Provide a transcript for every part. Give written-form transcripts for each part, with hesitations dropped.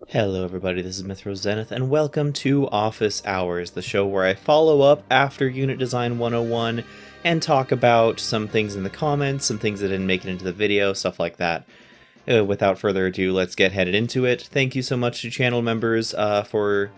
Hello everybody, this is Mythro Zenith, and welcome to Office Hours, the show where I follow up after Unit Design 101 and talk about some things in the comments, some things that didn't make it into the video, stuff like that. Without further ado, let's get headed into it. Thank you so much to channel members for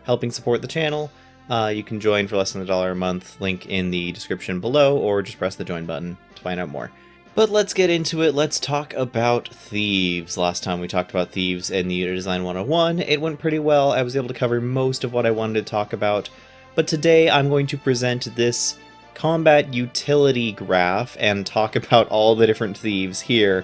helping support the channel. You can join for less than $1 a month, link in the description below, or just press the join button to find out more. But let's get into it. Let's talk about Thieves. Last time we talked about Thieves in the Unit Design 101. It went pretty well. I was able to cover most of what I wanted to talk about. But today I'm going to present this combat utility graph and talk about all the different Thieves here.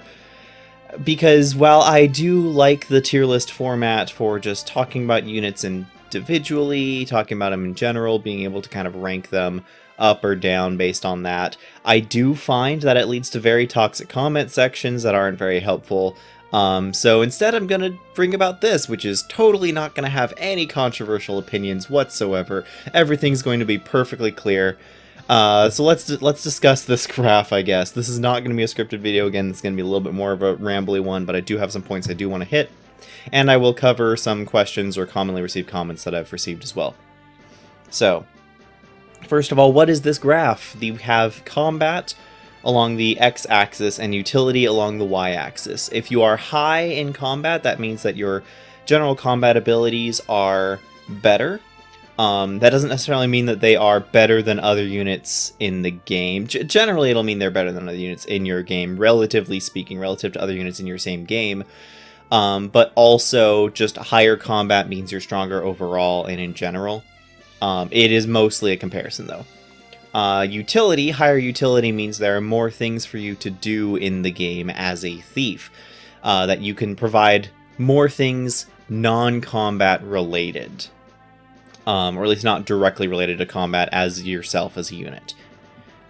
Because while I do like the tier list format for just talking about units individually, talking about them in general, being able to kind of rank them up or down based on that, I do find that it leads to very toxic comment sections that aren't very helpful. So instead I'm going to bring about this, which is totally not going to have any controversial opinions whatsoever. Everything's going to be perfectly clear. So let's discuss this graph, I guess. This is not going to be a scripted video. Again, it's going to be a little bit more of a rambly one, but I do have some points I do want to hit. And I will cover some questions or commonly received comments that I've received as well. So, first of all, what is this graph? We have combat along the x-axis and utility along the y-axis. If you are high in combat, that means that your general combat abilities are better. That doesn't necessarily mean that they are better than other units in the game. Generally, it'll mean they're better than other units in your game, relatively speaking, relative to other units in your same game. But also, just higher combat means you're stronger overall and in general. It is mostly a comparison, though. Utility, higher utility means there are more things for you to do in the game as a thief. That you can provide more things non-combat related. Or at least not directly related to combat as yourself as a unit.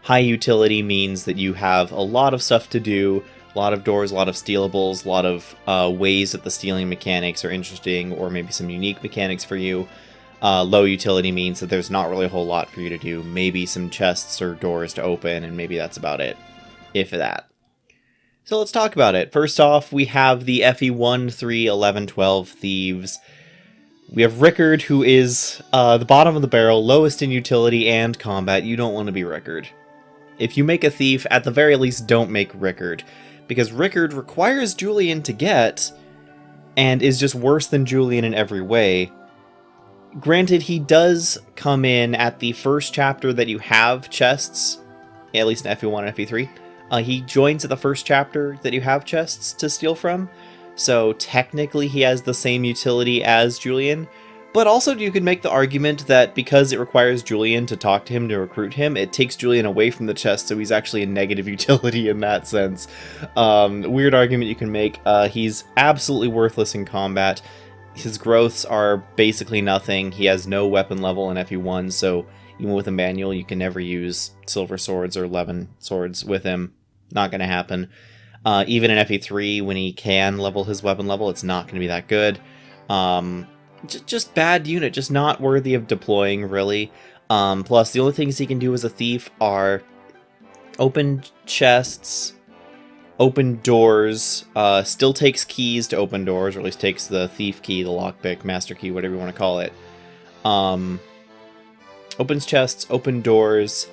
High utility means that you have a lot of stuff to do, a lot of doors, a lot of stealables, a lot of ways that the stealing mechanics are interesting, or maybe some unique mechanics for you. Low utility means that there's not really a whole lot for you to do. Maybe some chests or doors to open, and maybe that's about it, if that. So let's talk about it. First off, we have the FE 1, 3, 11, 12 Thieves. We have Rickard, who is the bottom of the barrel, lowest in utility and combat. You don't want to be Rickard. If you make a thief, at the very least, don't make Rickard. Because Rickard requires Julian to get, and is just worse than Julian in every way. Granted, he does come in at the first chapter that you have chests, at least in FE1 and FE3. He joins at the first chapter that you have chests to steal from, so technically he has the same utility as Julian. But also you could make the argument that because it requires Julian to talk to him to recruit him, it takes Julian away from the chest, so he's actually a negative utility in that sense. Weird argument you can make. He's absolutely worthless in combat. His growths are basically nothing. He has no weapon level in FE1, so even with a manual, you can never use silver swords or 11 swords with him. Not going to happen. Even in FE3, when he can level his weapon level, it's not going to be that good. Just bad unit, just not worthy of deploying, really. Plus, the only things he can do as a thief are open chests, open doors, still takes keys to open doors, or at least takes the thief key, the lockpick, master key, whatever you want to call it. Opens chests, open doors,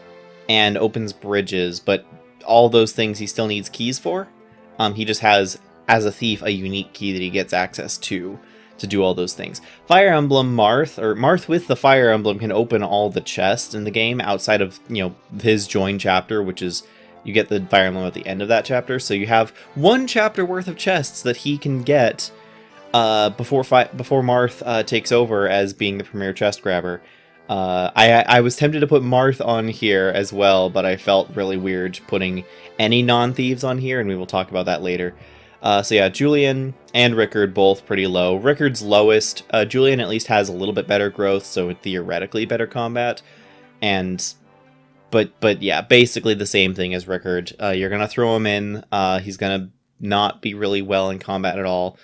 and opens bridges, but all those things he still needs keys for. He just has, as a thief, a unique key that he gets access to do all those things. Fire Emblem Marth, or Marth with the Fire Emblem, can open all the chests in the game outside of, his join chapter, which is you get the Fire Emblem at the end of that chapter, so you have one chapter worth of chests that he can get before Marth takes over as being the premier chest grabber. I was tempted to put Marth on here as well, but I felt really weird putting any non-thieves on here, and we will talk about that later. So yeah, Julian and Rickard both pretty low. Rickard's lowest. Julian at least has a little bit better growth, so theoretically better combat. But yeah, basically the same thing as Rickard. You're gonna throw him in. He's gonna not be really well in combat at all.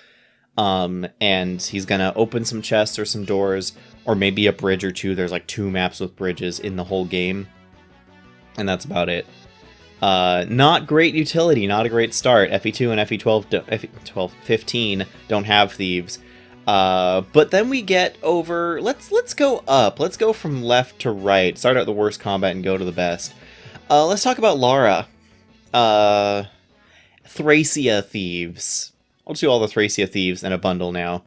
And he's gonna open some chests or some doors, or maybe a bridge or two. There's like 2 maps with bridges in the whole game, and that's about it. Not great utility, not a great start. FE2 and FE12, FE12, 15 don't have thieves. But then we get over... Let's go up. Let's go from left to right. Start at the worst combat and go to the best. Let's talk about Lara. Thracia Thieves. I'll do all the Thracia Thieves in a bundle now.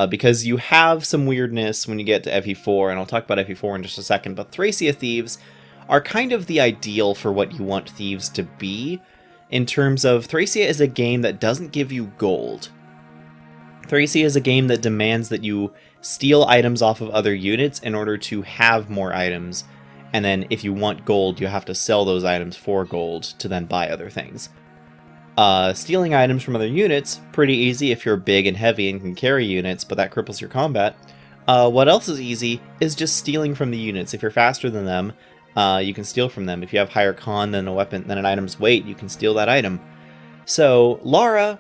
Because you have some weirdness when you get to FE4, and I'll talk about FE4 in just a second, but Thracia Thieves are kind of the ideal for what you want Thieves to be, in terms of Thracia is a game that doesn't give you gold. Thracia is a game that demands that you steal items off of other units in order to have more items, and then if you want gold, you have to sell those items for gold to then buy other things. Stealing items from other units, pretty easy if you're big and heavy and can carry units, but that cripples your combat. What else is easy is just stealing from the units. If you're faster than them, you can steal from them. If you have higher con than an item's weight, you can steal that item. So Lara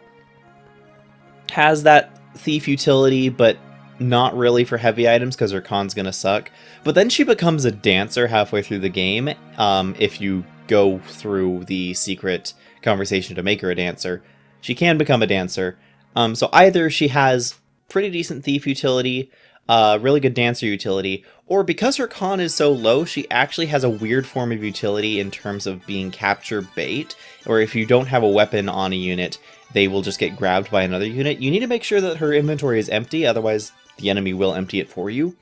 has that thief utility, but not really for heavy items because her con's gonna suck. But then she becomes a dancer halfway through the game, if you go through the secret conversation to make her a dancer. She can become a dancer. So either she has pretty decent thief utility, really good dancer utility, or because her con is so low, she actually has a weird form of utility in terms of being capture bait, or if you don't have a weapon on a unit, they will just get grabbed by another unit. You need to make sure that her inventory is empty, otherwise the enemy will empty it for you.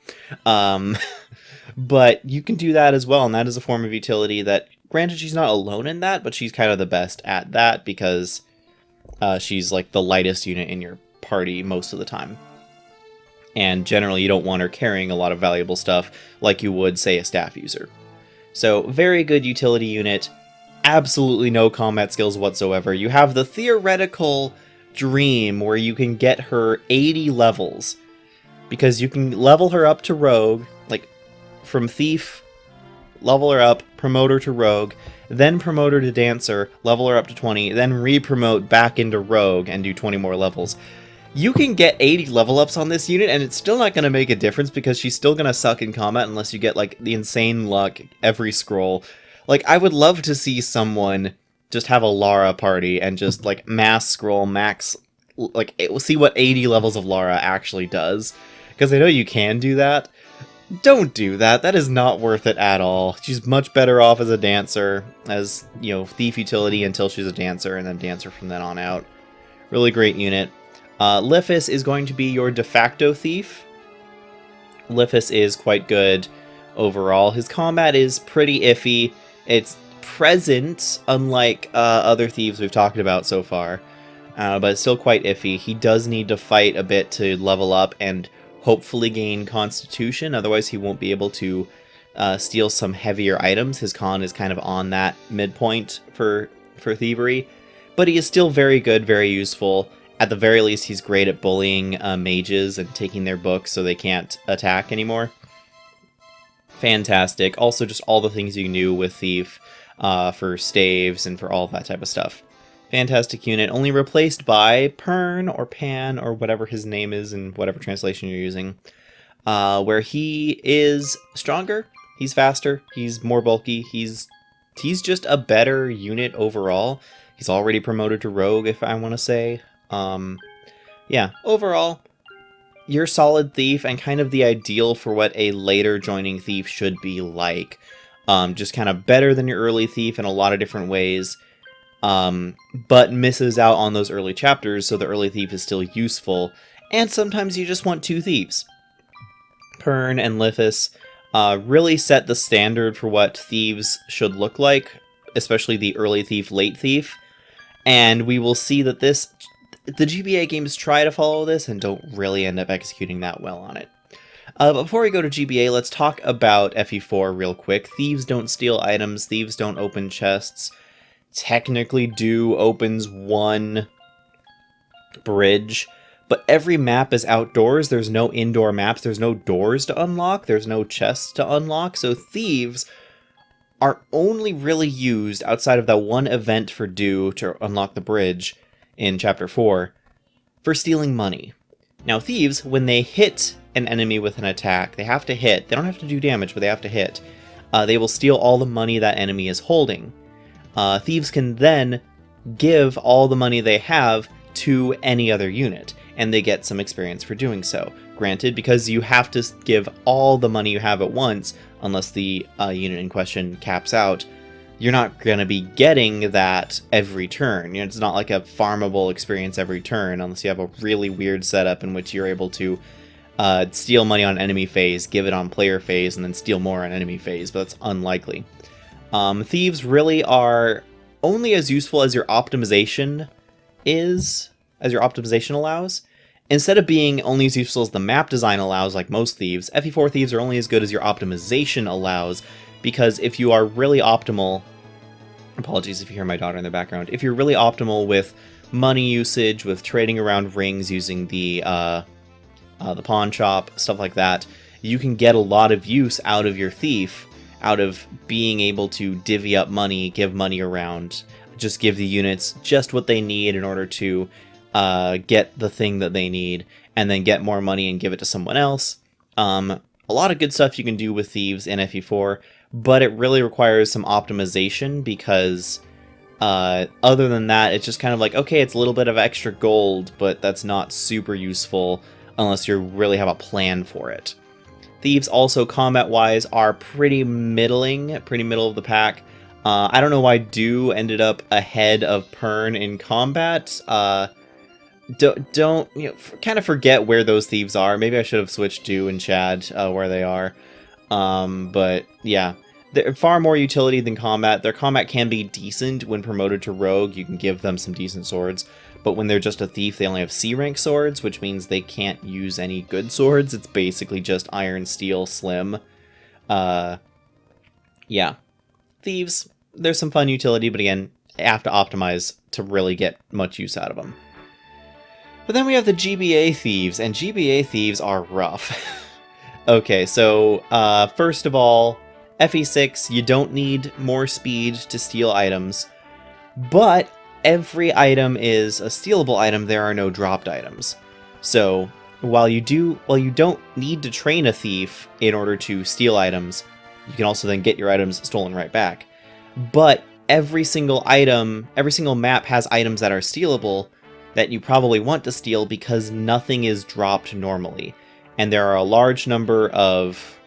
But you can do that as well, and that is a form of utility that, granted, she's not alone in that, but she's kind of the best at that because she's like the lightest unit in your party most of the time. And generally you don't want her carrying a lot of valuable stuff like you would, say, a staff user. So, very good utility unit. Absolutely no combat skills whatsoever. You have the theoretical dream where you can get her 80 levels. Because you can level her up to rogue, like from thief, level her up, promote her to rogue, then promote her to dancer, level her up to 20, then re-promote back into rogue and do 20 more levels. You can get 80 level ups on this unit and it's still not going to make a difference because she's still going to suck in combat unless you get like the insane luck every scroll. Like, I would love to see someone just have a Lara party and just like mass scroll, max, like see what 80 levels of Lara actually does. Because I know you can do that. Don't do that. That is not worth it at all. She's much better off as a dancer, as, you know, thief utility until she's a dancer, and then dancer from then on out. Really great unit. Lifis is going to be your de facto thief. Lifis is quite good overall. His combat is pretty iffy. It's present, unlike other thieves we've talked about so far, but it's still quite iffy. He does need to fight a bit to level up and hopefully gain Constitution, otherwise he won't be able to steal some heavier items. His con is kind of on that midpoint for thievery, but he is still very good, very useful. At the very least, he's great at bullying mages and taking their books so they can't attack anymore. Fantastic. Also, just all the things you knew with Thief for staves and for all that type of stuff. Fantastic unit, only replaced by Pern or Pan or whatever his name is in whatever translation you're using, where he is stronger, he's faster, he's more bulky, he's just a better unit overall. He's already promoted to Rogue, if I want to say. Yeah, overall, you're solid Thief and kind of the ideal for what a later joining Thief should be like. Just kind of better than your early Thief in a lot of different ways. But misses out on those early chapters, so the early Thief is still useful, and sometimes you just want two Thieves. Pern and Lifis really set the standard for what Thieves should look like, especially the early Thief, late Thief, and we will see that the GBA games try to follow this and don't really end up executing that well on it. But before we go to GBA, let's talk about FE4 real quick. Thieves don't steal items, Thieves don't open chests. Technically opens one bridge, but every map is outdoors. There's no indoor maps, there's no doors to unlock, there's no chests to unlock, so Thieves are only really used outside of that one event for Dew to unlock the bridge in Chapter 4 for stealing money. Now Thieves, when they hit an enemy with an attack, they have to hit. They don't have to do damage, but they have to hit. They will steal all the money that enemy is holding. Thieves can then give all the money they have to any other unit. and they get some experience for doing so. Granted, because you have to give all the money you have at once, unless the unit in question caps out, you're not going to be getting that every turn. You know, it's not like a farmable experience every turn, unless you have a really weird setup in which you're able to steal money on enemy phase, give it on player phase, and then steal more on enemy phase, but that's unlikely. Thieves really are only as useful as your optimization allows. Instead of being only as useful as the map design allows, like most Thieves, FE4 Thieves are only as good as your optimization allows, because if you are really optimal, apologies if you hear my daughter in the background, if you're really optimal with money usage, with trading around rings using the pawn shop, stuff like that, you can get a lot of use out of your thief, out of being able to divvy up money, give money around, just give the units just what they need in order to get the thing that they need, and then get more money and give it to someone else. A lot of good stuff you can do with Thieves in FE4, but it really requires some optimization, because other than that, it's just kind of like, okay, it's a little bit of extra gold, but that's not super useful unless you really have a plan for it. Thieves also, combat-wise, are pretty middle of the pack. I don't know why Do ended up ahead of Pern in combat. Don't kind of forget where those thieves are. Maybe I should have switched Do and Chad where they are. But yeah, they're far more utility than combat. Their combat can be decent when promoted to Rogue. You can give them some decent swords. But when they're just a thief, they only have C-rank swords, which means they can't use any good swords. It's basically just iron, steel, slim. Yeah. Thieves, there's some fun utility, but again, you have to optimize to really get much use out of them. But then we have the GBA Thieves, and GBA Thieves are rough. Okay, so first of all, FE6, you don't need more speed to steal items, but every item is a stealable item. There are no dropped items. So while you don't need to train a thief in order to steal items, you can also then get your items stolen right back. But every single map has items that are stealable that you probably want to steal, because nothing is dropped normally. And there are a large number of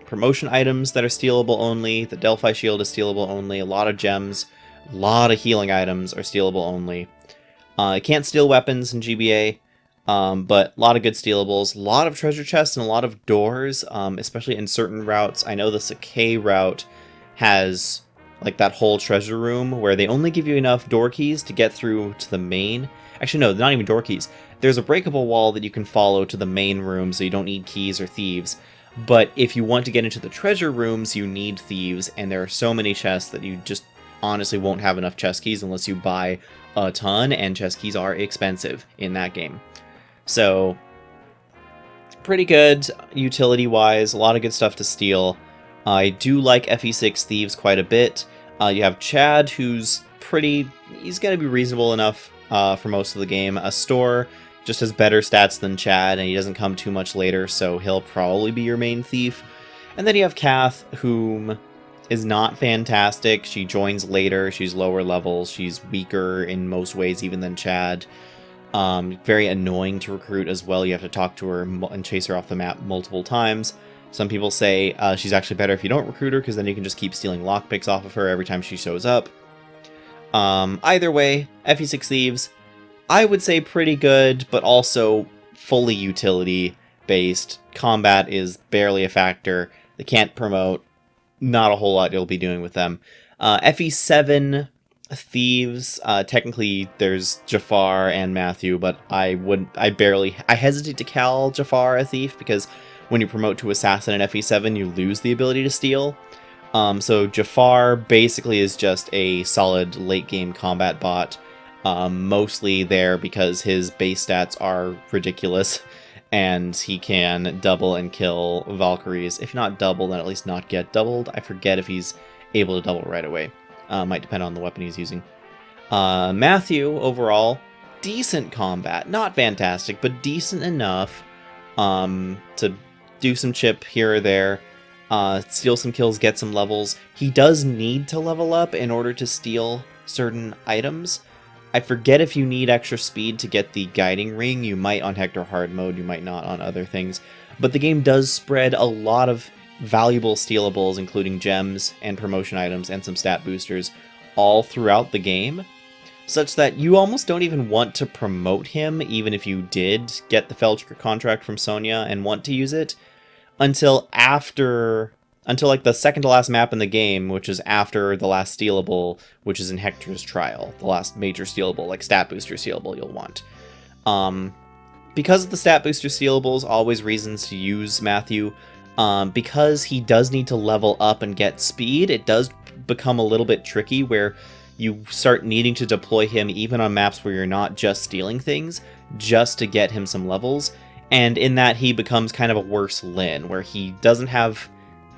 promotion items that are stealable only. The Delphi Shield is stealable only. A lot of gems, a lot of healing items are stealable only. You can't steal weapons in GBA, but a lot of good stealables. A lot of treasure chests and a lot of doors, especially in certain routes. I know the Sothe route has like that whole treasure room where they only give you enough door keys to get through to the main. Actually, no, not even door keys. There's a breakable wall that you can follow to the main room, so you don't need keys or thieves. But if you want to get into the treasure rooms, you need thieves, and there are so many chests that you just honestly won't have enough chest keys unless you buy a ton, and chest keys are expensive in that game. So, pretty good utility-wise, a lot of good stuff to steal. I do like FE6 Thieves quite a bit. You have Chad, who's he's going to be reasonable enough for most of the game. Astor just has better stats than Chad, and he doesn't come too much later, so he'll probably be your main thief. And then you have Kath, whom is not fantastic. She joins later, she's lower levels, she's weaker in most ways even than Chad. Very annoying to recruit as well. You have to talk to her and chase her off the map multiple times. Some people say she's actually better if you don't recruit her, because then you can just keep stealing lockpicks off of her every time she shows up. Either way, FE6 Thieves, I would say pretty good, but also fully utility-based. Combat is barely a factor. They can't promote. Not a whole lot you'll be doing with them. FE7 Thieves, technically there's Jafar and Matthew, but I hesitate to call Jafar a thief, because when you promote to Assassin in FE7, you lose the ability to steal. So Jafar basically is just a solid late-game combat bot, mostly there because his base stats are ridiculous, and he can double and kill Valkyries. If not double, then at least not get doubled. I forget if he's able to double right away. Might depend on the weapon he's using. Matthew, overall, decent combat. Not fantastic, but decent enough to do some chip here or there. Steal some kills, get some levels. He does need to level up in order to steal certain items, I forget if you need extra speed to get the guiding ring. You might on Hector hard mode, you might not on other things. But the game does spread a lot of valuable stealables, including gems and promotion items and some stat boosters, all throughout the game, such that you almost don't even want to promote him, even if you did get the Felcher contract from Sonia and want to use it, until like the second to last map in the game, which is after the last stealable, which is in Hector's Trial, the last major stealable, like stat booster stealable you'll want. Because of the stat booster stealables, always reasons to use Matthew. Because he does need to level up and get speed, it does become a little bit tricky where you start needing to deploy him even on maps where you're not just stealing things, just to get him some levels. And in that, he becomes kind of a worse Lyn, where he doesn't have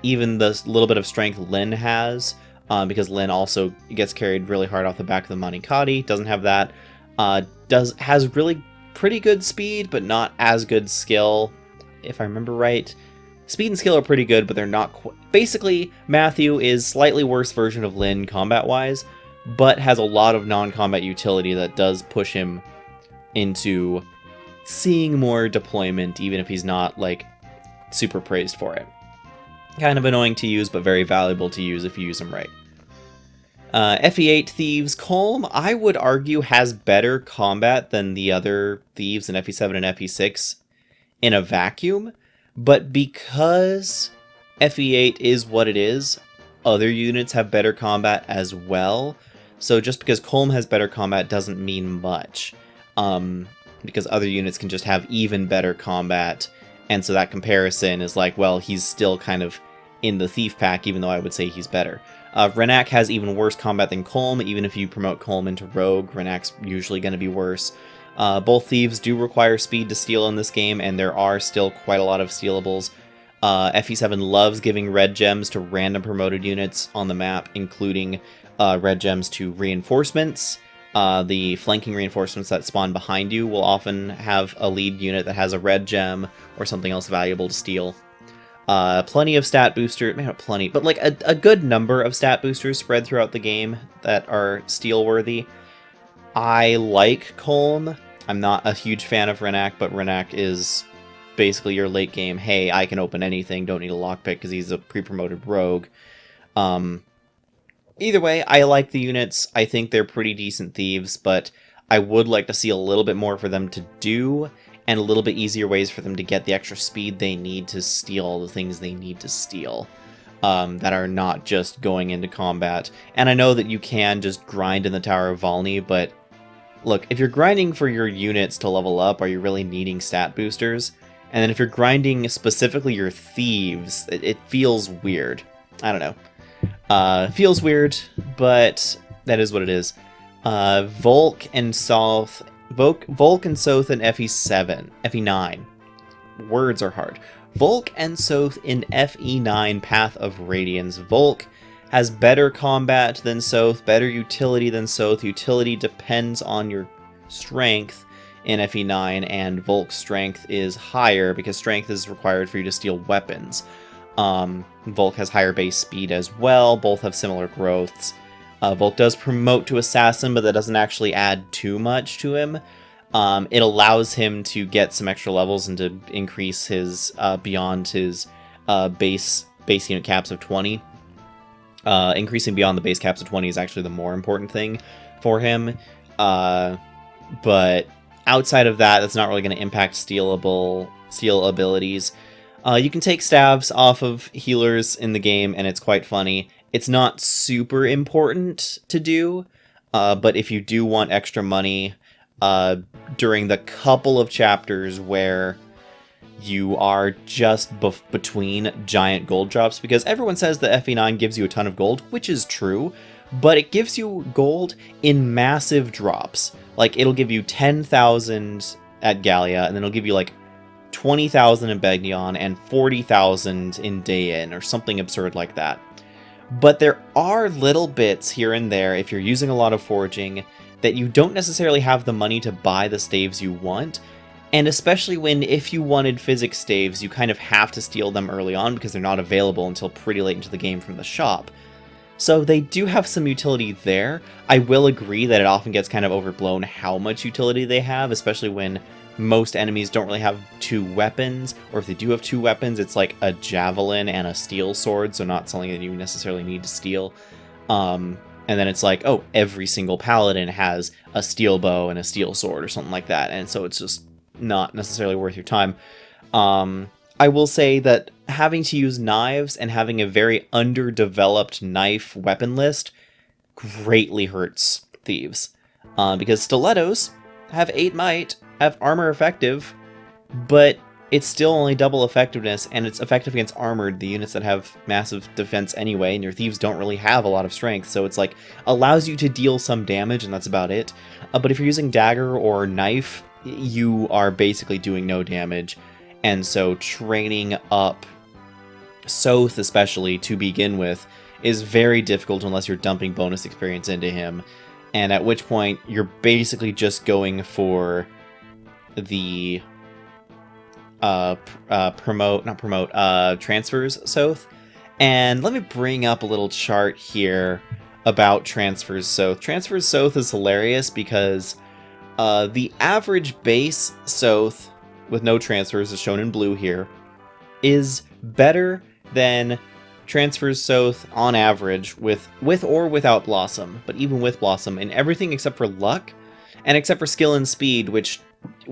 even the little bit of strength Lyn has, because Lyn also gets carried really hard off the back of the Manikadi, doesn't have that, has really pretty good speed, but not as good skill, if I remember right. Speed and skill are pretty good, but they're not basically, Matthew is slightly worse version of Lyn combat-wise, but has a lot of non-combat utility that does push him into seeing more deployment, even if he's not, like, super praised for it. Kind of annoying to use, but very valuable to use if you use them right. FE8 Thieves Colm, I would argue, has better combat than the other Thieves in FE7 and FE6 in a vacuum, but because FE8 is what it is, other units have better combat as well, so just because Colm has better combat doesn't mean much, because other units can just have even better combat, and so that comparison is like, well, he's still kind of in the Thief pack, even though I would say he's better. Renak has even worse combat than Colm. Even if you promote Colm into Rogue, Renak's usually going to be worse. Both Thieves do require speed to steal in this game, and there are still quite a lot of stealables. FE7 loves giving red gems to random promoted units on the map, including red gems to reinforcements. The flanking reinforcements that spawn behind you will often have a lead unit that has a red gem or something else valuable to steal. Plenty of stat boosters, maybe not plenty, but like a good number of stat boosters spread throughout the game that are steal-worthy. I like Colm. I'm not a huge fan of Renak, but Renak is basically your late game, hey, I can open anything, don't need a lockpick because he's a pre-promoted rogue. Either way, I like the units. I think they're pretty decent Thieves, but I would like to see a little bit more for them to do, and a little bit easier ways for them to get the extra speed they need to steal all the things they need to steal, that are not just going into combat. And I know that you can just grind in the Tower of Valny, but look, if you're grinding for your units to level up, are you really needing stat boosters? And then if you're grinding specifically your Thieves, it feels weird. I don't know. Feels weird, but that is what it is. Volk and Sothe in FE9. Words are hard. Volk and Sothe in FE9 Path of Radiance. Volk has better combat than Sothe, better utility than Sothe. Utility depends on your strength in FE9, and Volk's strength is higher because strength is required for you to steal weapons. Volk has higher base speed as well. Both have similar growths. Volk does promote to Assassin, but that doesn't actually add too much to him. It allows him to get some extra levels and to increase his, beyond his base unit caps of 20. Increasing beyond the base caps of 20 is actually the more important thing for him. But outside of that, that's not really going to impact steal abilities. You can take stabs off of healers in the game, and it's quite funny. It's not super important to do, but if you do want extra money, during the couple of chapters where you are just between giant gold drops, because everyone says that FE9 gives you a ton of gold, which is true, but it gives you gold in massive drops. Like, it'll give you 10,000 at Gallia, and then it'll give you like 20,000 in Begnion and 40,000 in Dayin, or something absurd like that. But there are little bits here and there, if you're using a lot of foraging, that you don't necessarily have the money to buy the staves you want, and especially when, if you wanted physics staves, you kind of have to steal them early on because they're not available until pretty late into the game from the shop. So they do have some utility there. I will agree that it often gets kind of overblown how much utility they have, especially when most enemies don't really have two weapons, or if they do have two weapons, it's like a javelin and a steel sword, so not something that you necessarily need to steal. And then it's like, oh, every single paladin has a steel bow and a steel sword or something like that, and so it's just not necessarily worth your time. I will say that having to use knives and having a very underdeveloped knife weapon list greatly hurts Thieves. Because stilettos have 8 might, have armor effective, but it's still only double effectiveness, and it's effective against armored, the units that have massive defense anyway, and your Thieves don't really have a lot of strength, so it's like, allows you to deal some damage, and that's about it. But if you're using dagger or knife, you are basically doing no damage, and so training up Sothe, especially, to begin with, is very difficult unless you're dumping bonus experience into him, and at which point, you're basically just going for the transfers Sothe. And let me bring up a little chart here about transfers Sothe. Transfers Sothe is hilarious because the average base Sothe with no transfers, is shown in blue here, is better than transfers Sothe on average with or without Blossom, but even with Blossom, in everything except for luck, and except for skill and speed, which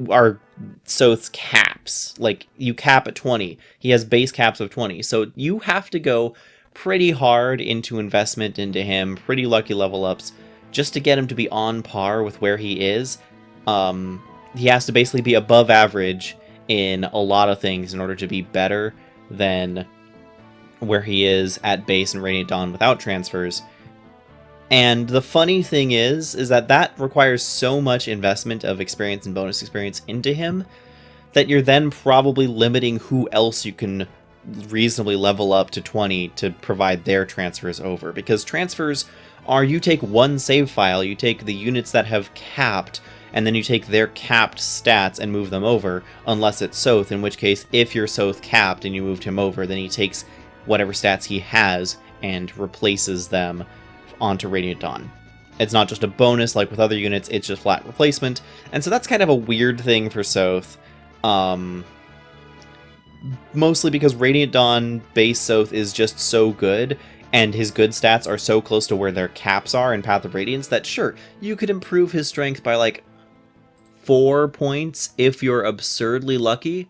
are Sothe's caps. Like, you cap at 20. He has base caps of 20. So you have to go pretty hard into investment into him, pretty lucky level ups, just to get him to be on par with where he is. He has to basically be above average in a lot of things in order to be better than where he is at base and Radiant Dawn without transfers. And the funny thing is that requires so much investment of experience and bonus experience into him that you're then probably limiting who else you can reasonably level up to 20 to provide their transfers over. Because transfers are, you take one save file, you take the units that have capped, and then you take their capped stats and move them over, unless it's Sothe, in which case, if you're Sothe capped and you moved him over, then he takes whatever stats he has and replaces them onto Radiant Dawn. It's not just a bonus like with other units, it's just flat replacement. And so that's kind of a weird thing for Sothe. Mostly because Radiant Dawn base Sothe is just so good, and his good stats are so close to where their caps are in Path of Radiance that sure, you could improve his strength by like 4 points if you're absurdly lucky.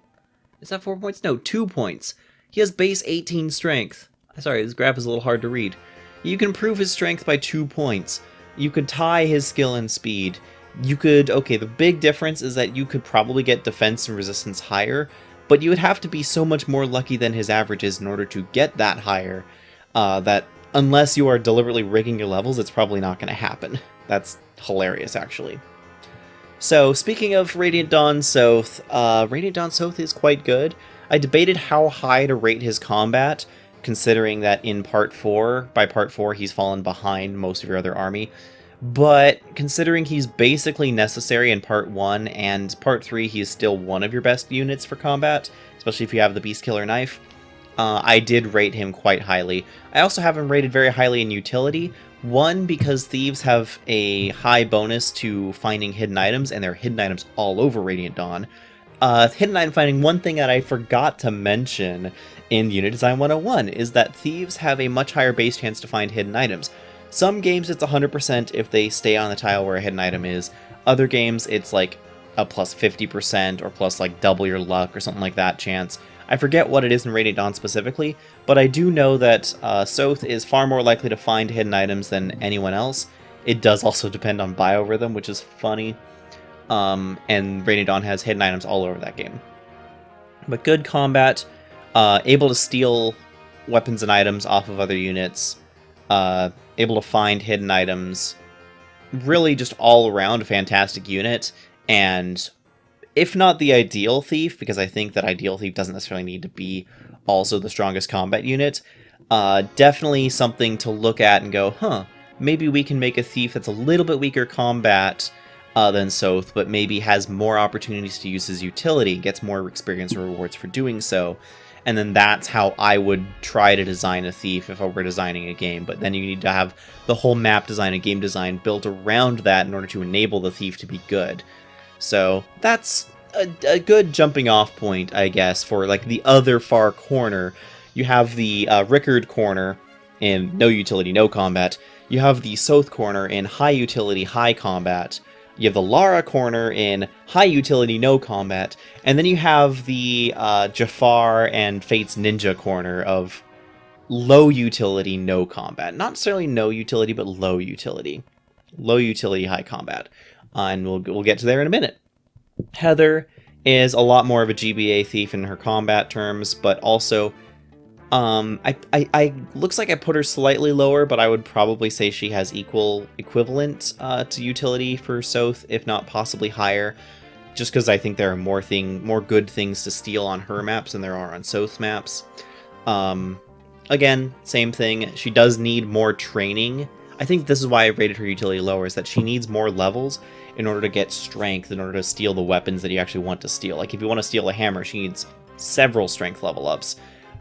Is that 4 points? No, 2 points. He has base 18 strength. Sorry, this graph is a little hard to read. You can improve his strength by 2 points. You could tie his skill and speed. You could, okay, the big difference is that you could probably get defense and resistance higher, but you would have to be so much more lucky than his averages in order to get that higher, that unless you are deliberately rigging your levels, it's probably not going to happen. That's hilarious, actually. So, speaking of Radiant Dawn Sothe, Radiant Dawn Sothe is quite good. I debated how high to rate his combat, considering that in by part 4, he's fallen behind most of your other army. But considering he's basically necessary in part 1, and part 3 he's still one of your best units for combat, especially if you have the Beast Killer Knife, I did rate him quite highly. I also have him rated very highly in utility. One, because Thieves have a high bonus to finding hidden items, and there are hidden items all over Radiant Dawn. Hidden item finding, one thing that I forgot to mention in Unit Design 101 is that Thieves have a much higher base chance to find hidden items. Some games it's 100% if they stay on the tile where a hidden item is. Other games it's like a plus 50% or plus like double your luck or something like that chance. I forget what it is in Radiant Dawn specifically, but I do know that Sothe is far more likely to find hidden items than anyone else. It does also depend on biorhythm, which is funny. And Radiant Dawn has hidden items all over that game. But good combat, able to steal weapons and items off of other units, able to find hidden items, really just all around a fantastic unit, and if not the ideal thief, because I think that ideal thief doesn't necessarily need to be also the strongest combat unit, definitely something to look at and go, huh, maybe we can make a thief that's a little bit weaker combat, than Sothe, but maybe has more opportunities to use his utility, gets more experience or rewards for doing so. And then that's how I would try to design a thief if I were designing a game. But then you need to have the whole map design and game design built around that in order to enable the thief to be good. So that's a good jumping off point, I guess, for like the other far corner. You have the Rickard corner in no utility, no combat. You have the Sothe corner in high utility, high combat. You have the Lara corner in high utility, no combat, and then you have the Jafar and Fate's Ninja corner of low utility, no combat. Not necessarily no utility, but low utility. Low utility, high combat. And we'll get to there in a minute. Heather is a lot more of a GBA thief in her combat terms, but also I looks like I put her slightly lower, but I would probably say she has equivalent to utility for Sothe, if not possibly higher, just because I think there are more good things to steal on her maps than there are on Sothe's maps. Again, same thing. She does need more training. I think this is why I rated her utility lower, is that she needs more levels in order to get strength, in order to steal the weapons that you actually want to steal. Like, if you want to steal a hammer, she needs several strength level ups.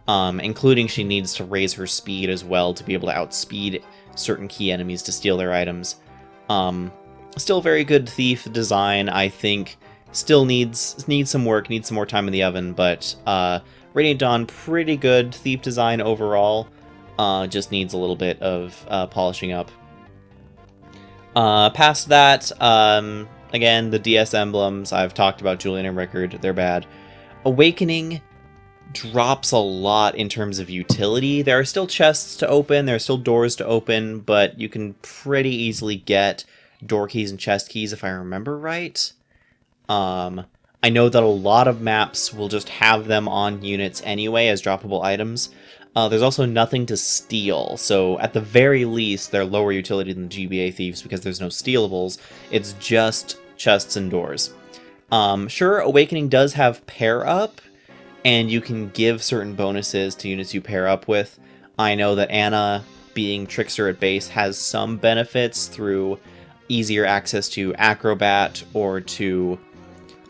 Including she needs to raise her speed as well to be able to outspeed certain key enemies to steal their items. Still very good thief design, I think. Still needs some work, needs some more time in the oven, but Radiant Dawn, pretty good thief design overall. Just needs a little bit of polishing up. Past that, again, the DS emblems, I've talked about Julian and Rickard, they're bad. Awakening drops a lot in terms of utility. There are still chests to open, there are still doors to open, but you can pretty easily get door keys and chest keys if I remember right. I know that a lot of maps will just have them on units anyway as droppable items. There's also nothing to steal, so at the very least they're lower utility than GBA Thieves because there's no stealables. It's just chests and doors. Sure, Awakening does have pair up, and you can give certain bonuses to units you pair up with. I know that Anna, being Trickster at base, has some benefits through easier access to Acrobat or to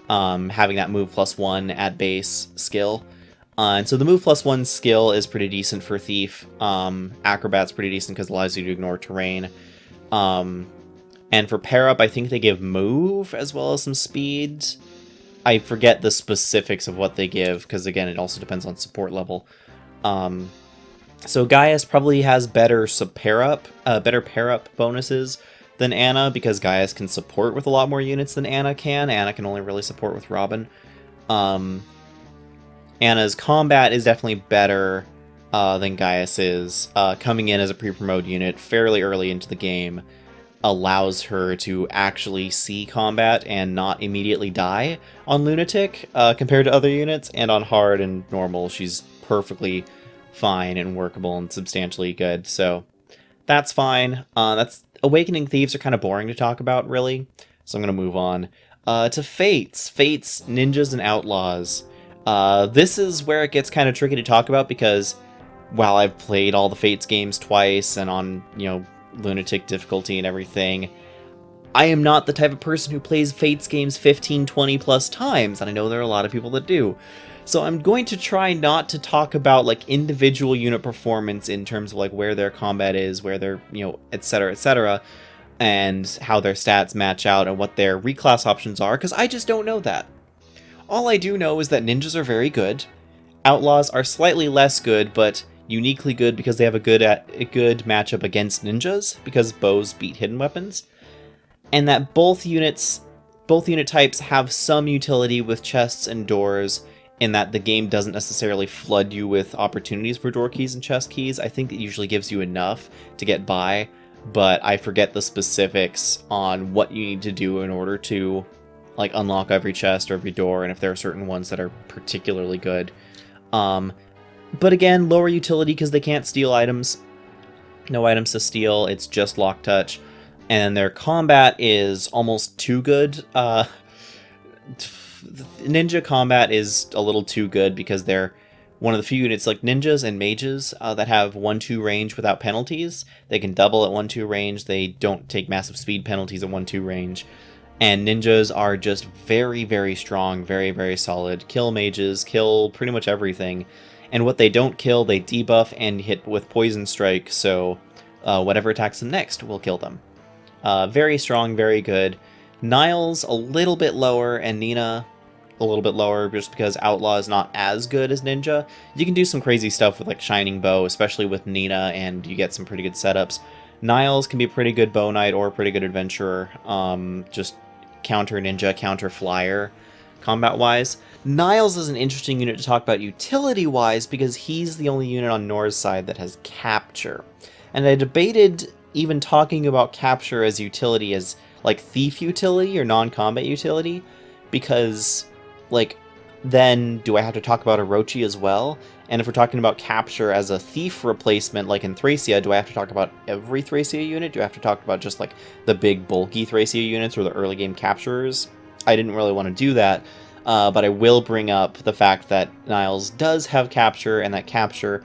having that move +1 at base skill. And so the move +1 skill is pretty decent for Thief. Acrobat's pretty decent because it allows you to ignore terrain. And for pair up, I think they give move as well as some speed. I forget the specifics of what they give, because again, it also depends on support level. So Gaius probably has better pair up bonuses than Anna, because Gaius can support with a lot more units than Anna can. Anna can only really support with Robin. Anna's combat is definitely better than Gaius's. Coming in as a pre-promote unit fairly early into the game allows her to actually see combat and not immediately die on Lunatic compared to other units, and on hard and normal she's perfectly fine and workable and substantially good, so that's fine. Awakening Thieves are kind of boring to talk about, really, so I'm going to move on to Fates, Ninjas, and Outlaws. This is where it gets kind of tricky to talk about, because while I've played all the Fates games twice and on, Lunatic difficulty and everything, I am not the type of person who plays Fates games 15, 20 plus times, and I know there are a lot of people that do. So I'm going to try not to talk about like individual unit performance in terms of like where their combat is, where their, etc., and how their stats match out and what their reclass options are, because I just don't know that. All I do know is that ninjas are very good, outlaws are slightly less good, but uniquely good because they have a good matchup against ninjas, because bows beat hidden weapons, and that both unit types have some utility with chests and doors, in that the game doesn't necessarily flood you with opportunities for door keys and chest keys. I think it usually gives you enough to get by, but I forget the specifics on what you need to do in order to like unlock every chest or every door, and if there are certain ones that are particularly good. But again, lower utility because they can't steal items. No items to steal, it's just lock touch. And their combat is almost too good. Ninja combat is a little too good because they're one of the few units like ninjas and mages that have 1-2 range without penalties. They can double at 1-2 range. They don't take massive speed penalties at 1-2 range. And ninjas are just very, very strong, very, very solid. Kill mages, kill pretty much everything. And what they don't kill, they debuff and hit with Poison Strike, so whatever attacks them next will kill them. Very strong, very good. Niles a little bit lower, and Nina a little bit lower, just because Outlaw is not as good as Ninja. You can do some crazy stuff with like Shining Bow, especially with Nina, and you get some pretty good setups. Niles can be a pretty good Bow Knight or a pretty good Adventurer, just counter Ninja, counter Flyer, combat-wise. Niles is an interesting unit to talk about utility-wise, because he's the only unit on Nor's side that has Capture. And I debated even talking about Capture as utility as like Thief utility or non-combat utility, because like then do I have to talk about Orochi as well? And if we're talking about Capture as a Thief replacement like in Thracia, do I have to talk about every Thracia unit? Do I have to talk about just like the big bulky Thracia units or the early game capturers? I didn't really want to do that, but I will bring up the fact that Niles does have Capture, and that Capture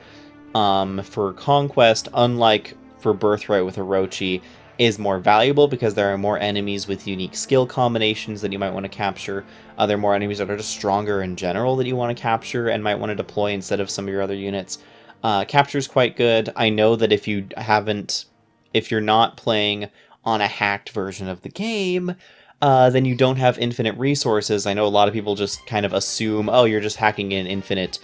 for Conquest, unlike for Birthright with Orochi, is more valuable because there are more enemies with unique skill combinations that you might want to capture. There are more enemies that are just stronger in general that you want to capture and might want to deploy instead of some of your other units. Capture is quite good. I know that if you're not playing on a hacked version of the game, then you don't have infinite resources. I know a lot of people just kind of assume, oh, you're just hacking in infinite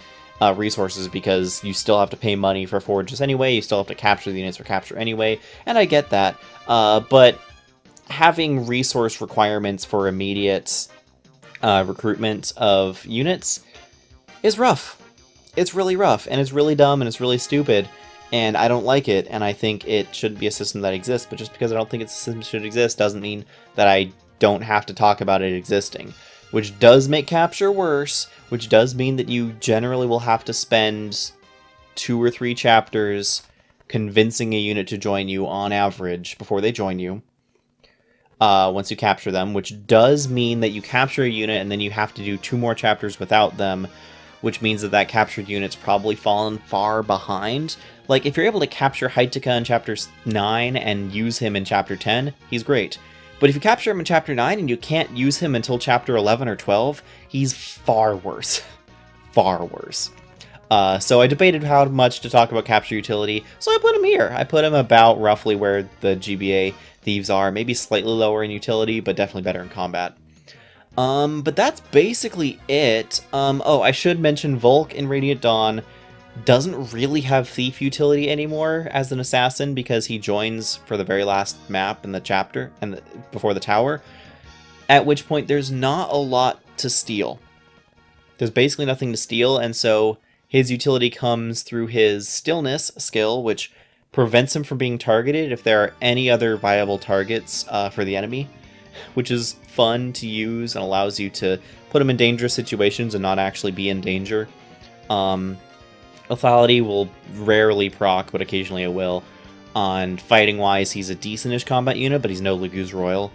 resources because you still have to pay money for forges anyway, you still have to capture the units for capture anyway, and I get that, but having resource requirements for immediate recruitment of units is rough. It's really rough, and it's really dumb, and it's really stupid, and I don't like it, and I think it shouldn't be a system that exists, but just because I don't think it's a system that should exist doesn't mean that I don't have to talk about it existing. Which does make Capture worse, which does mean that you generally will have to spend 2 or 3 chapters convincing a unit to join you on average before they join you, once you capture them, which does mean that you capture a unit and then you have to do 2 more chapters without them, which means that that captured unit's probably fallen far behind. Like, if you're able to capture Heitika in Chapter 9 and use him in Chapter 10, he's great. But if you capture him in Chapter 9 and you can't use him until Chapter 11 or 12, he's far worse. Far worse. So I debated how much to talk about capture utility, so I put him here. I put him about roughly where the GBA Thieves are, maybe slightly lower in utility, but definitely better in combat. But that's basically it. Oh, I should mention Volk in Radiant Dawn doesn't really have Thief utility anymore as an assassin because he joins for the very last map in the chapter and before the tower, at which point there's not a lot to steal. There's basically nothing to steal, and so his utility comes through his Stillness skill, which prevents him from being targeted if there are any other viable targets for the enemy, which is fun to use and allows you to put him in dangerous situations and not actually be in danger. Lethality will rarely proc, but occasionally it will. On fighting-wise, he's a decentish combat unit, but he's no Laguz Royal.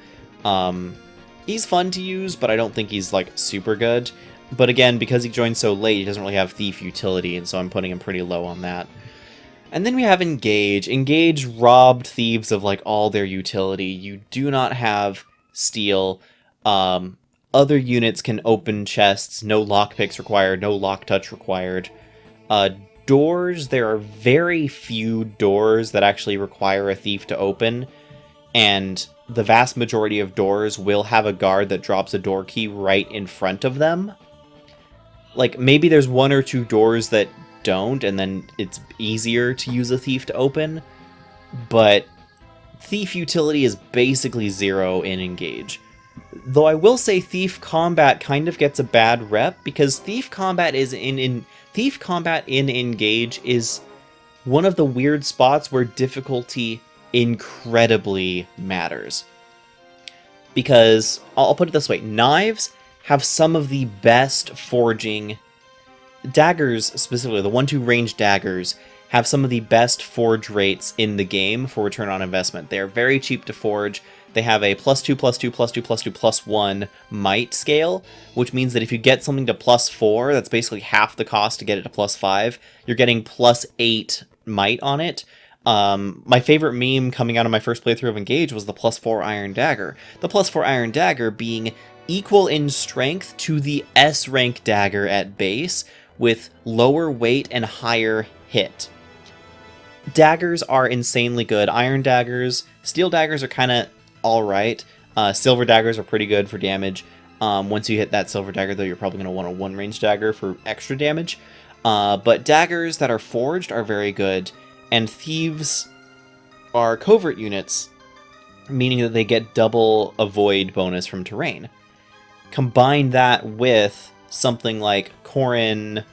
He's fun to use, but I don't think he's, like, super good. But again, because he joined so late, he doesn't really have Thief utility, and so I'm putting him pretty low on that. And then we have Engage. Engage robbed Thieves of, like, all their utility. You do not have Steal. Other units can open chests, no lockpicks required, no lock touch required. Doors, there are very few doors that actually require a thief to open, and the vast majority of doors will have a guard that drops a door key right in front of them. Like, maybe there's 1 or 2 doors that don't, and then it's easier to use a thief to open, but thief utility is basically 0 in Engage. Though I will say Thief combat kind of gets a bad rep, because Thief combat in Engage is one of the weird spots where difficulty incredibly matters. Because, I'll put it this way, knives have some of the best forging... Daggers, specifically, the 1-2 range daggers, have some of the best forge rates in the game for return on investment. They are very cheap to forge. They have a +2, +2, +2, +2, +1 might scale, which means that if you get something to +4, that's basically half the cost to get it to +5, you're getting +8 might on it. My favorite meme coming out of my first playthrough of Engage was the +4 Iron Dagger. The +4 Iron Dagger being equal in strength to the S rank dagger at base, with lower weight and higher hit. Daggers are insanely good. Iron daggers, steel daggers are kind of alright. Silver daggers are pretty good for damage. Once you hit that silver dagger, though, you're probably going to want a one-range dagger for extra damage. But daggers that are forged are very good, and thieves are covert units, meaning that they get double avoid bonus from terrain. Combine that with something like Corrin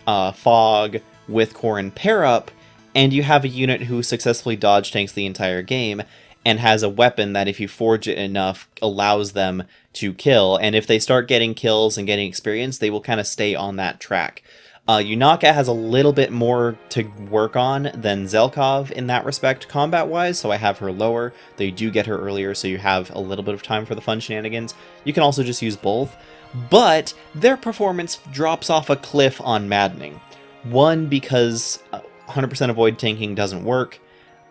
Fog with Corrin Pair Up, and you have a unit who successfully dodge tanks the entire game, and has a weapon that, if you forge it enough, allows them to kill. And if they start getting kills and getting experience, they will kind of stay on that track. Yunaka has a little bit more to work on than Zelkov in that respect, combat-wise, so I have her lower. They do get her earlier, so you have a little bit of time for the fun shenanigans. You can also just use both, but their performance drops off a cliff on Maddening. One, because 100% avoid tanking doesn't work,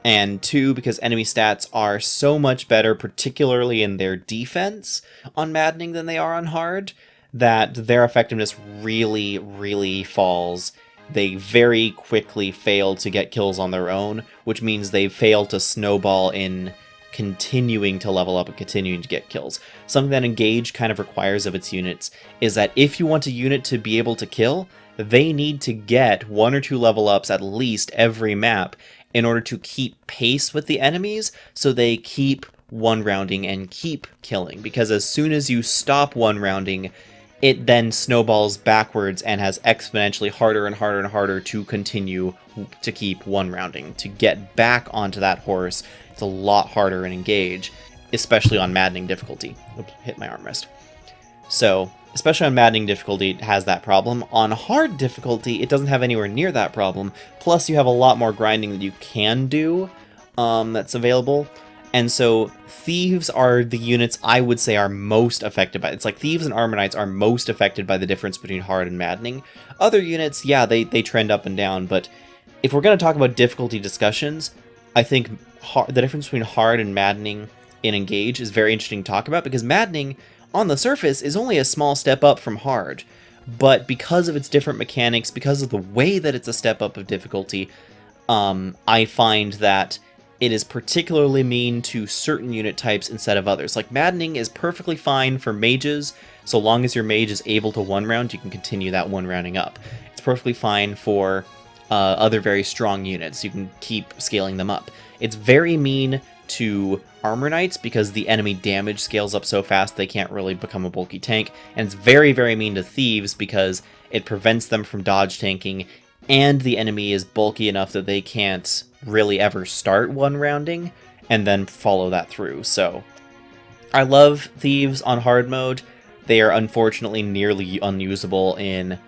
and two, because enemy stats are so much better, particularly in their defense on Maddening than they are on Hard, that their effectiveness really, really falls. They very quickly fail to get kills on their own, which means they fail to snowball in continuing to level up and continuing to get kills. Something that Engage kind of requires of its units is that if you want a unit to be able to kill, they need to get 1 or 2 level ups at least every map in order to keep pace with the enemies, so they keep one-rounding and keep killing. Because as soon as you stop one-rounding, it then snowballs backwards and has exponentially harder and harder and harder to continue to keep one-rounding. To get back onto that horse, it's a lot harder in Engage, especially on Maddening difficulty. Oops, hit my armrest. So, especially on Maddening difficulty, it has that problem. On Hard difficulty, it doesn't have anywhere near that problem. Plus, you have a lot more grinding that you can do that's available. And so, Thieves are the units I would say are most affected by it. It's like Thieves and Armor Knights are most affected by the difference between Hard and Maddening. Other units, yeah, they trend up and down, but if we're going to talk about difficulty discussions, I think the difference between Hard and Maddening in Engage is very interesting to talk about, because Maddening, on the surface, is only a small step up from Hard. But because of its different mechanics, because of the way that it's a step up of difficulty, I find that it is particularly mean to certain unit types instead of others. Like, Maddening is perfectly fine for mages. So long as your mage is able to one-round, you can continue that one-rounding up. It's perfectly fine for other very strong units. You can keep scaling them up. It's very mean to Armor Knights because the enemy damage scales up so fast they can't really become a bulky tank. And it's very, very mean to Thieves because it prevents them from dodge tanking, and the enemy is bulky enough that they can't really ever start one-rounding and then follow that through. So I love Thieves on Hard mode. They are unfortunately nearly unusable in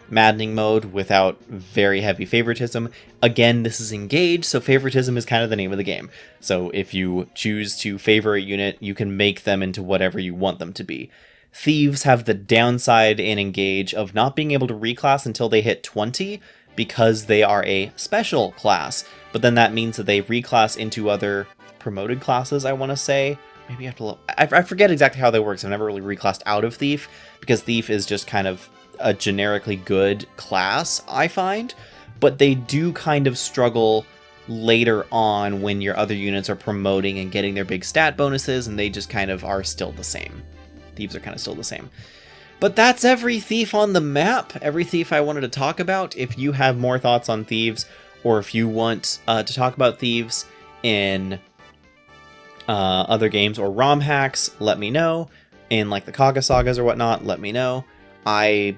Maddening mode without very heavy favoritism. Again, this is Engage, so favoritism is kind of the name of the game. So if you choose to favor a unit, you can make them into whatever you want them to be. Thieves have the downside in Engage of not being able to reclass until they hit 20, because they are a special class. But then that means that they reclass into other promoted classes, I want to say. Maybe you have to look. I forget exactly how they work, so I've never really reclassed out of Thief, because Thief is just kind of a generically good class, I find. But they do kind of struggle later on when your other units are promoting and getting their big stat bonuses, and they just kind of are still the same. Thieves are kind of still the same. But that's every Thief on the map, every Thief I wanted to talk about. If you have more thoughts on Thieves, or if you want to talk about Thieves in other games or ROM hacks, let me know. In like the Kaga sagas or whatnot, let me know. I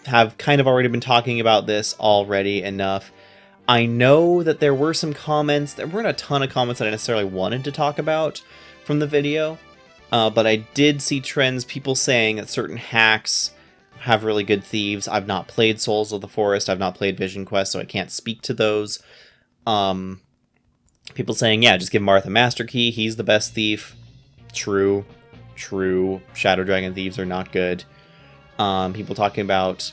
have kind of already been talking about this already enough. I know that there were some comments, there weren't a ton of comments that I necessarily wanted to talk about from the video. But I did see trends, people saying that certain hacks have really good Thieves. I've not played Souls of the Forest, I've not played Vision Quest, so I can't speak to those. People saying, yeah, just give Martha Master Key, he's the best Thief. True. Shadow Dragon Thieves are not good. People talking about,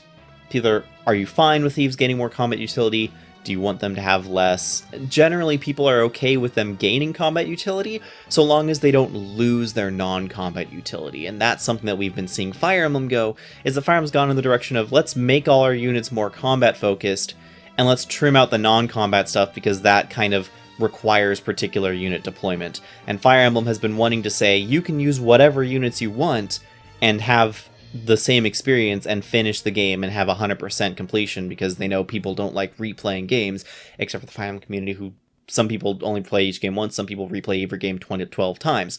are you fine with Thieves getting more combat utility? Do you want them to have less? Generally, people are okay with them gaining combat utility, so long as they don't lose their non-combat utility. And that's something that we've been seeing Fire Emblem go, is that Fire Emblem's gone in the direction of, let's make all our units more combat-focused, and let's trim out the non-combat stuff, because that kind of requires particular unit deployment. And Fire Emblem has been wanting to say, you can use whatever units you want, and have the same experience and finish the game and have 100% completion, because they know people don't like replaying games, except for the Fire Emblem community, who some people only play each game once, some people replay every game 20 to 12 times.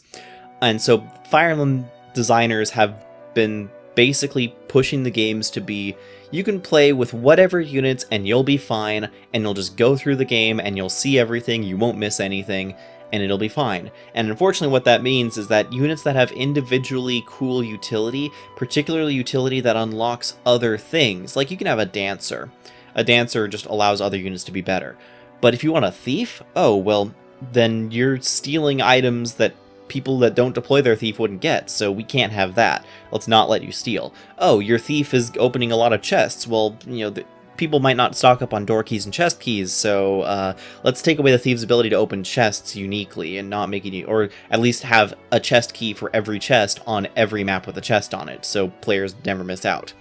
And so Fire Emblem designers have been basically pushing the games to be, you can play with whatever units and you'll be fine, and you'll just go through the game and you'll see everything, you won't miss anything, and it'll be fine. And unfortunately what that means is that units that have individually cool utility, particularly utility that unlocks other things, like you can have a Dancer. A Dancer just allows other units to be better. But if you want a Thief, oh, well, then you're stealing items that people that don't deploy their Thief wouldn't get, so we can't have that. Let's not let you steal. Oh, your Thief is opening a lot of chests. Well, you know, people might not stock up on door keys and chest keys, so let's take away the Thief's ability to open chests uniquely and not make it, or at least have a chest key for every chest on every map with a chest on it, so players never miss out.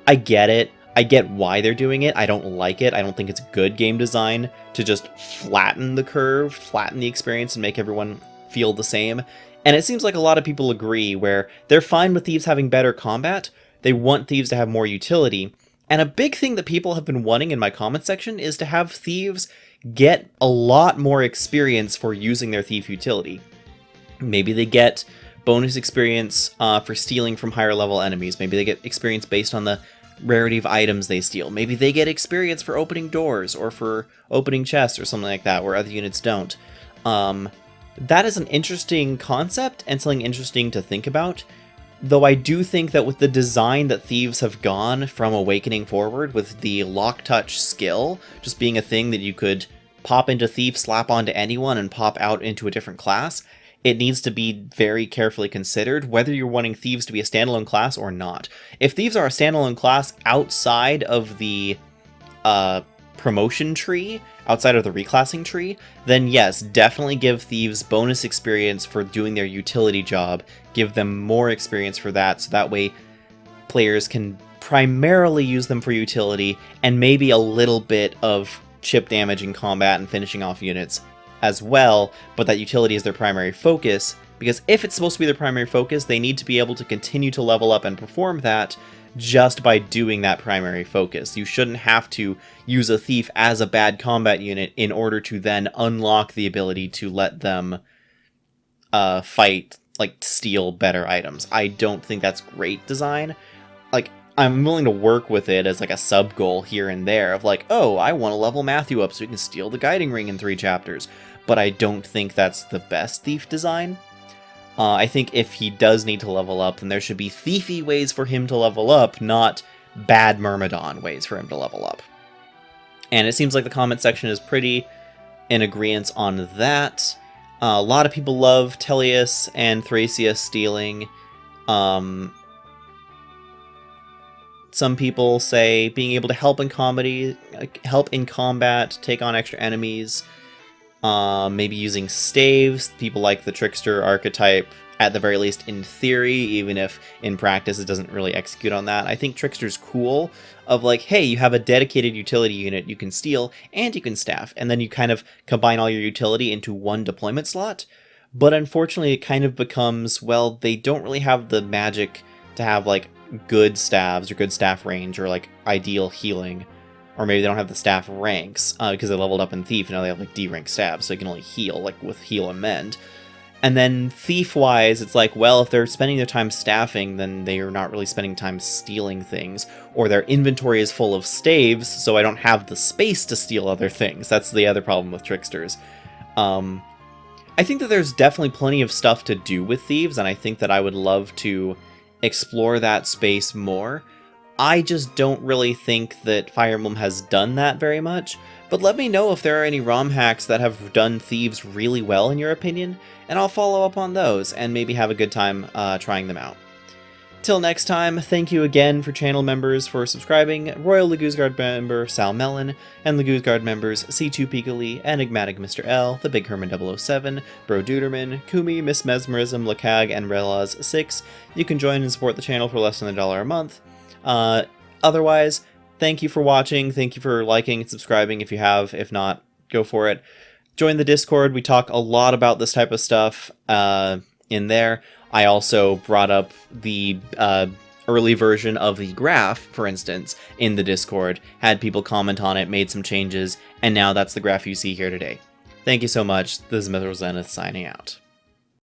I get it. I get why they're doing it. I don't like it. I don't think it's good game design to just flatten the curve, flatten the experience, and make everyone feel the same. And it seems like a lot of people agree, where they're fine with Thieves having better combat, they want Thieves to have more utility. And a big thing that people have been wanting in my comment section is to have Thieves get a lot more experience for using their Thief utility. Maybe they get bonus experience for stealing from higher level enemies. Maybe they get experience based on the rarity of items they steal. Maybe they get experience for opening doors or for opening chests or something like that, where other units don't. That is an interesting concept and something interesting to think about. Though I do think that with the design that Thieves have gone from Awakening forward, with the lock touch skill just being a thing that you could pop into Thief, slap onto anyone, and pop out into a different class, it needs to be very carefully considered whether you're wanting Thieves to be a standalone class or not. If Thieves are a standalone class outside of the promotion tree, outside of the reclassing tree, then yes, definitely give Thieves bonus experience for doing their utility job. Give them more experience for that, so that way players can primarily use them for utility, and maybe a little bit of chip damage in combat and finishing off units as well, but that utility is their primary focus, because if it's supposed to be their primary focus, they need to be able to continue to level up and perform that just by doing that primary focus. You shouldn't have to use a Thief as a bad combat unit in order to then unlock the ability to let them fight, like, steal better items. I don't think that's great design. Like, I'm willing to work with it as like a sub goal here and there of like, oh, I want to level Matthew up so he can steal the guiding ring in 3 chapters. But I don't think that's the best Thief design. I think if he does need to level up, then there should be thiefy ways for him to level up, not bad Myrmidon ways for him to level up. And it seems like the comment section is pretty in agreement on that. A lot of people love Tellius and Thracia stealing. Some people say being able to help in combat, take on extra enemies. Maybe using staves. People like the trickster archetype, at the very least in theory, even if in practice it doesn't really execute on that. I think trickster's cool, of like, hey, you have a dedicated utility unit, you can steal and you can staff, and then you kind of combine all your utility into one deployment slot. But unfortunately it kind of becomes, well, they don't really have the magic to have like good staves or good staff range or like ideal healing. Or maybe they don't have the staff ranks, because they leveled up in Thief, and now they have like D rank staffs, so they can only heal, like with heal and mend. And then Thief-wise, it's like, well, if they're spending their time staffing, then they are not really spending time stealing things. Or their inventory is full of staves, so I don't have the space to steal other things. That's the other problem with tricksters. I think that there's definitely plenty of stuff to do with Thieves, and I think that I would love to explore that space more. I just don't really think that Fire Emblem has done that very much, but let me know if there are any ROM hacks that have done Thieves really well in your opinion, and I'll follow up on those and maybe have a good time trying them out. Till next time, thank you again for channel members for subscribing, Royal Lagoosguard member Sal Mellon, and Lagoosguard members C2 Peekily, Enigmatic Mr. L, The Big Herman 007, Bro Duderman, Kumi, Miss Mesmerism, Lacag, and Relaz 6. You can join and support the channel for less than $1 a month. Otherwise, thank you for watching, thank you for liking and subscribing if you have, if not, go for it. Join the Discord, we talk a lot about this type of stuff in there. I also brought up the early version of the graph, for instance, in the Discord, had people comment on it, made some changes, and now that's the graph you see here today. Thank you so much. This is Mithril Zenith signing out.